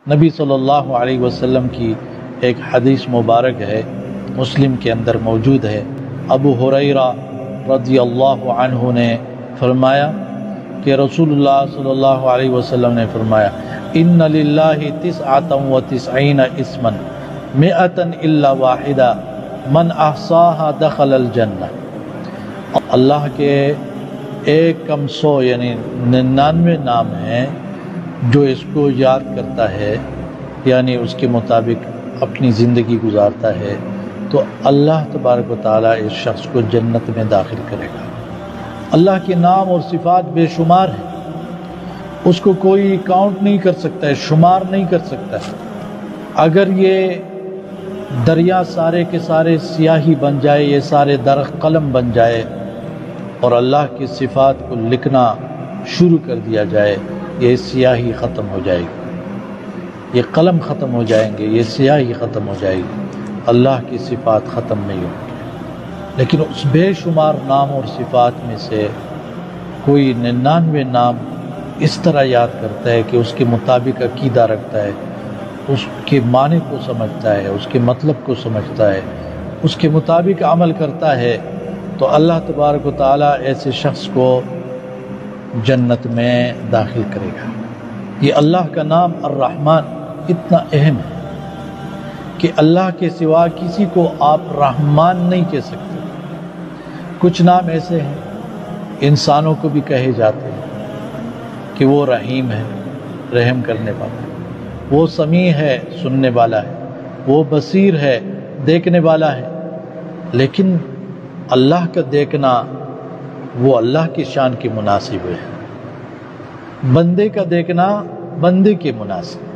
نبی صلی اللہ علیہ وسلم کی ایک حدیث مبارک ہے، مسلم کے اندر موجود ہے۔ ابو ہریرہ رضی اللہ عنہ نے فرمایا کہ رسول اللہ صلی اللہ علیہ وسلم نے فرمایا ان للہ 99 اسما 100 الا واحدہ من احصاها دخل الجنہ۔ اللہ کے 100 یعنی 99 نام ہیں، جو اس کو یاد کرتا ہے یعنی اس کے مطابق اپنی زندگی گزارتا ہے تو اللہ تبارک و تعالیٰ اس شخص کو جنت میں داخل کرے گا۔ اللہ کے نام اور صفات بے شمار ہیں، اس کو کوئی کاؤنٹ نہیں کر سکتا ہے، شمار نہیں کر سکتا ہے۔ اگر یہ دریا سارے کے سارے سیاہی بن جائے، یہ سارے درخت قلم بن جائے اور اللہ کی صفات کو لکھنا شروع کر دیا جائے، یہ سیاہی ختم ہو جائے گی، یہ قلم ختم ہو جائیں گے، یہ سیاہی ختم ہو جائے گی، اللہ کی صفات ختم نہیں ہوں گی۔ لیکن اس بے شمار نام اور صفات میں سے کوئی 99 نام اس طرح یاد کرتا ہے کہ اس کے مطابق عقیدہ رکھتا ہے، اس کے معنی کو سمجھتا ہے، اس کے مطلب کو سمجھتا ہے، اس کے مطابق عمل کرتا ہے، تو اللہ تبارک و تعالیٰ ایسے شخص کو جنت میں داخل کرے گا۔ یہ اللہ کا نام الرحمن اتنا اہم ہے کہ اللہ کے سوا کسی کو آپ رحمان نہیں کہہ سکتے۔ کچھ نام ایسے ہیں انسانوں کو بھی کہے جاتے ہیں کہ وہ رحیم ہے، رحم کرنے والا ہے، وہ سمیع ہے، سننے والا ہے، وہ بصیر ہے، دیکھنے والا ہے، لیکن اللہ کا دیکھنا وہ اللہ کی شان کے مناسب ہے، بندے کا دیکھنا بندے کے مناسب۔